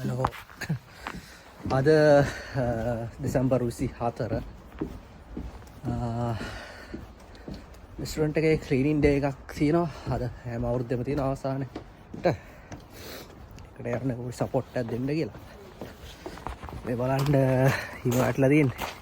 No. අද December 24 restaurant එකේ cleaning day එකක් තියෙනවා. අද හැම අවුරුද්දෙම තියෙන අවසානයේට ඒකට යන්න පොඩි සපෝට් එකක් දෙන්න කියලා. මේ බලන්න හිම වැටලා තියෙන්නේ.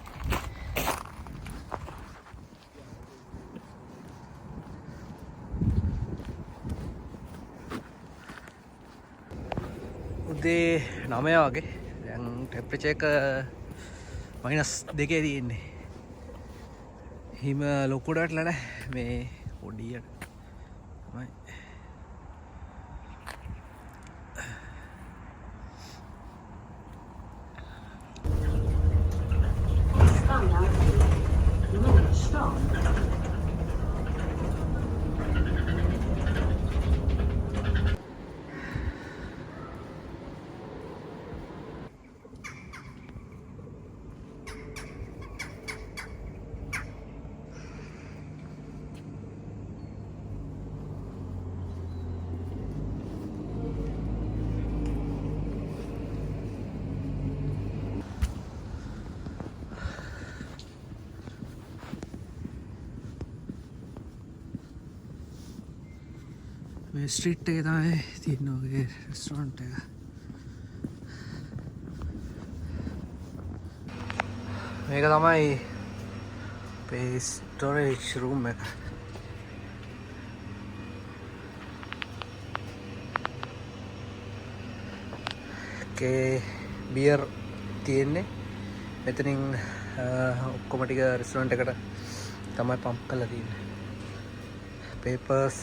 උදේ 9 වගේ දැන් ටෙම්පරේචර් එක -2 තියෙන්නේ. හිම ලොකුට වැටලා නැහැ මේ පොඩියට තමයි. මේ ස්ට්‍රීට් එකේ තමයි තියෙන ඔගේ රෙස්ටොරන්ට් එක. මේක තමයි අපේ ස්ටෝරේජ් රූම් එක. බියර් තියෙන්නේ මෙතනින් ඔක්කොම ටික රෙස්ටොරන්ට් එකට තමයි පම්ප් කරලා තියෙන්නේ. පේපර්ස්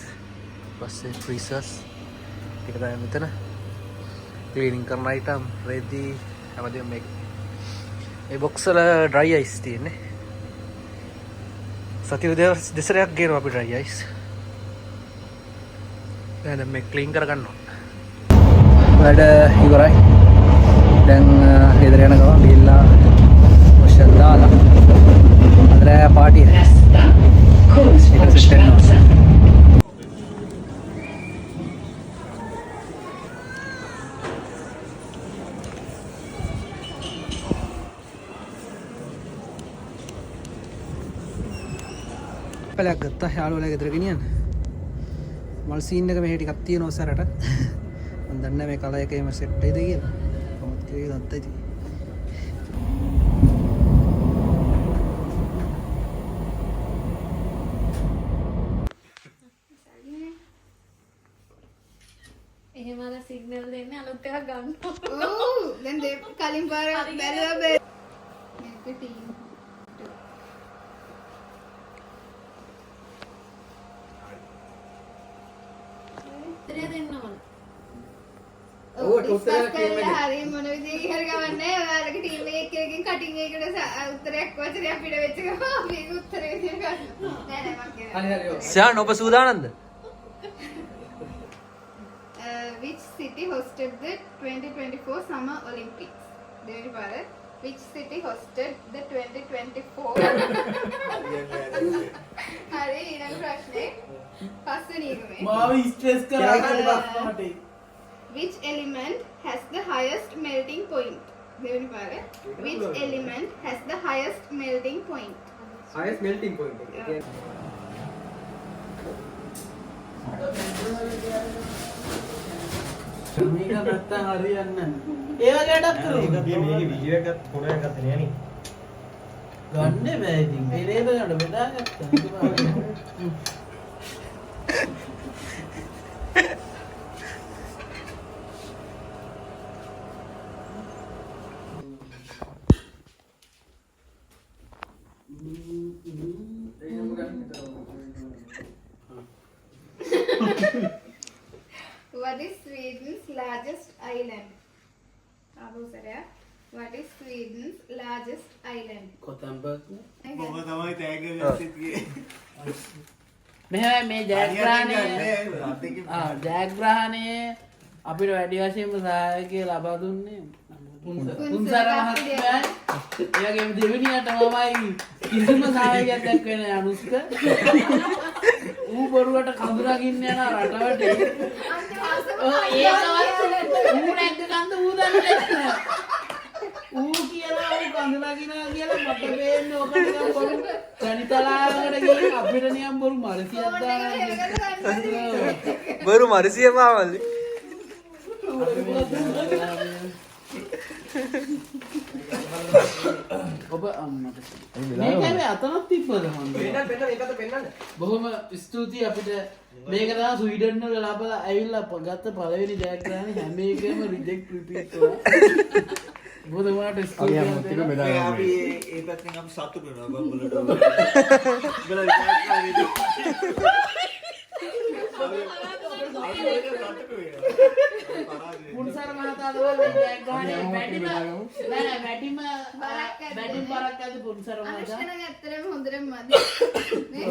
පස්සේ ෆ්‍රීසර්ස් ටික තමයි මෙතන. ක්ලීනින් කරන අයිටම් රෙදි හැමදේම මේක. මේ බොක්ස් වල ඩ්‍රයි අයිස් තියෙන්නේ. සතිය දෙසරයක් ගේනවා අපි ඩ්‍රයි අයිස්. දැන් මේ ක්ලීන් කරගන්න ඕන. වැඩ ඉවරයි. දැන් ගෙදර යන ගමන් ගිහිල්ලා මොෂල් දාලා අද පාටි එක සෙට් කරනවා. පැලයක් ගත්තා යාළුවලා ගෙදර ගෙනියන්න. මල් සීන් එක මෙහෙ ටිකක් තියෙනවා සැරට. මම දන්නේ මේ කලර් එකේම සෙට් වෙයිද කියලා. කොහොමද කියලා ගත්තා ඉතින්. එහෙම අර සිග්නල් දෙන්නේ අලුත් එකක් ගන්න. ඔව් දැන් කලින් පාර බැලුවා මේක ටීම් දෙන්න ඕන. ඔව් ඩිස්කස් කරලා හරි මොන විදිහකින් හරි ගමන්නේ ඔයාලගේ ටීම් එකකින් කටින් එකකට උත්තරයක් වචනයක් පිට වෙච්ච ගමන් මේක උත්තරේ විදිහට ගන්න. නෑ නෑ මම කියන්නේ. සයන් ඔබ සූදානම්ද? Which city hosted the 2024 Summer Olympics? දෙවෙනි පාර. Which city hosted the 2024 හරි ඊළඟ ප්‍රශ්නේ පස්වෙනි එක මේ. මාව ස්ට්‍රෙස් කරලා Which element has the highest melting point? දෙවෙනි පාර. Which element has the highest melting point? highest melting point. මේක නැත්තම් හරියන්නේ නැහැ. ඒ වගේ ඩක් කරමු. මේක වීඩියෝ එකක් ෆොටෝ එකක් ගන්න යන්නේ. ගන්න බෑ ඉතින්. පෙරේද ගන්න බෙදාගත්තා. What is Sweden's largest island? Abusarya. What is Sweden's largest island? කොතම්බර්ග් මොකද තමයි ටැග් එකේ මෙහෙමයි මේ ජයග්‍රහණයේ අපිට වැඩි වශයෙන්ම සහායකය ලබා දුන්නේ පුන්සර මහත්මයා. ඒ වගේම දෙවෙනියට මමයි කිසිම සහායකයක් දැක්වෙන්නේ අනුස්ක. ඌ බොරුවට කඳුරකින්න යන රටවට ඒකවත් ඌ නැග්ග කන්ද ඌ දන්නේ ඕක නිකන් බොරු තනිතලාකට ගිහින් අපිට නිකන් බොරු මරසියක් දාලා බරු මරසිය මාමල්ලි. ඔබ අම්මට මේක අතනක් තිබ්බද මන්ද? බොහොම ස්තුතියි අපිට මේක තමයි ස්වීඩන් වල ලබලා ඇවිල්ලා ගත්ත පළවෙනි ජයග්‍රහණය හැම එකම රිජෙක්ට් රිපීට් වුණා. බොහොමකට ස්තුතියි. අපි ඒ පැත්තෙන් අපි සතුටු වෙනවා බම්බලට. බල පුන්සර මහතා තමයි ජයග්‍රහණය වැඩිම බරක් ඇති පුන්සර මහතා. අනුෂ්කා නම් ඇත්තටම හොඳටම මදි. නේ?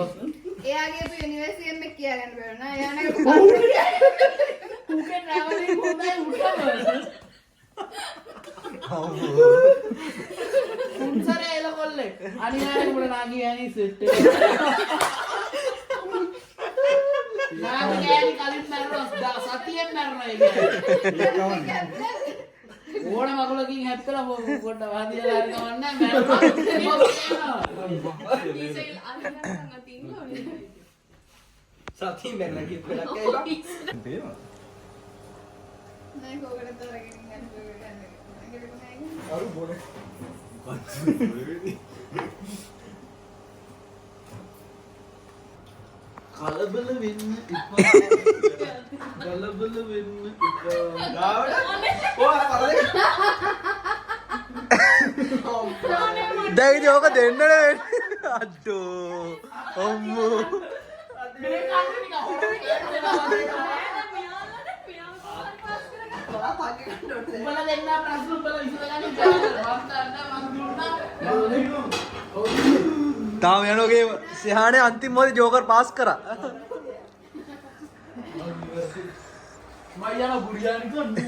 එයාගේ යුනිවර්සිටි එකෙන් කියා ගන්න බැරුණා. එයා නම් ඌගේ ට්‍රැවලින් හොඳයි උඩම. පුන්සර එල කොල්ලේ. අනිවාර්යෙන් උඩ නාගී යන්නේ සෙට් එක. නාගී ගෑණි කලින් මැරුණා සතියෙන් මැරුණා ඒක. ඕන මගුලකින් හැප්පලා පොඩ්ඩ වාදියලා හරි ගමන්නේ මැරුණා. ඩීසෙල් අරින්න තියෙන්නේ. සතිය මැරලා ගිය වෙලක් ඇයිලා. නෑ කොහොමද තරගෙන යන්නේ අරු බොනේ. කලබල වෙන්න එපා. කලබල වෙන්න එපා. දැන් ඉතින් ඕක දෙන්න නේ. අඩෝ. අම්මෝ. මේ කන්නේ නිකන් හොරේ උඹලා දෙන්න ප්‍රශ්න උඹලා විසඳගන්න තාම යනෝගේ සිහානේ අන්තිම මොහොතේ ජෝකර් පාස් කරා. මම යන බුරියානි කන්නේ.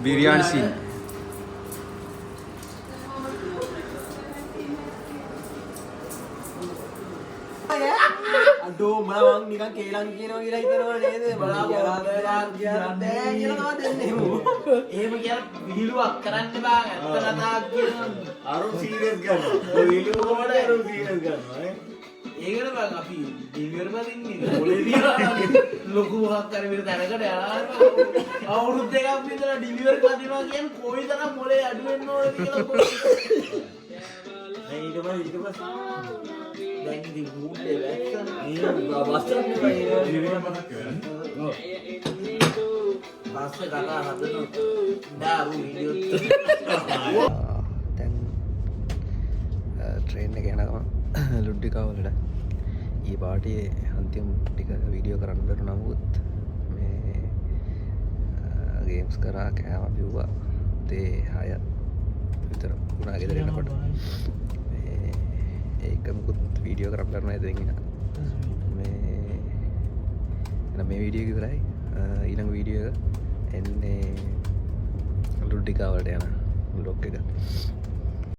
බිරියානි සීන්. අඩෝ මම නිකන් කේලම් කියනවා කියලා හිතනවා නේද? බලාපොරොත්තු කියලා තමයි දෙන්නේ. එහෙම කියලා විහිළුවක් කරන්න බෑ. ඇත්ත කතාවක් කියනවා. අරු සීරියස් ගන්නවා. ඔය වීඩියෝ වල අරු සීරියස් ගන්නවා නේ. ඒකට බං අපි ඩිලිවර් බදින්නේ මොලේ දිහා ලොකු මොකක් කර විතර දැනකට යනවා. අවුරුදු දෙකක් විතර ඩිලිවර් කරනවා කියන්නේ කොයිතරම් මොලේ අඩු වෙන්න ඕනද කියලා දැන් ඊට පස්සේ දැන් ඉතින් ගුඩේ වැක්සන් ඒ වස්ත්‍රම් නේ ජීවිතේ මතක් වෙනවා. පස්සේ කතා හදනවා. දාරු වීඩියෝ දැන් ට්‍රේන් එක යනවා ලුඩ්ඩිකාවලට. ඊ පාටියේ අන්තිම ටික වීඩියෝ කරන්න බැරි නමුත් මේ ගේම්ස් කරා කෑම බිව්වා. තේ 6 විතර වුණා ගෙදර එනකොට. ඒක මුකුත් වීඩියෝ කරන්න බැරි නේද ඉතින් මේ වීඩියෝ එක ඉවරයි. ඊළඟ වීඩියෝ එක එන්නේ ලුඩ්ඩිකාවලට යන බ්ලොග් එක.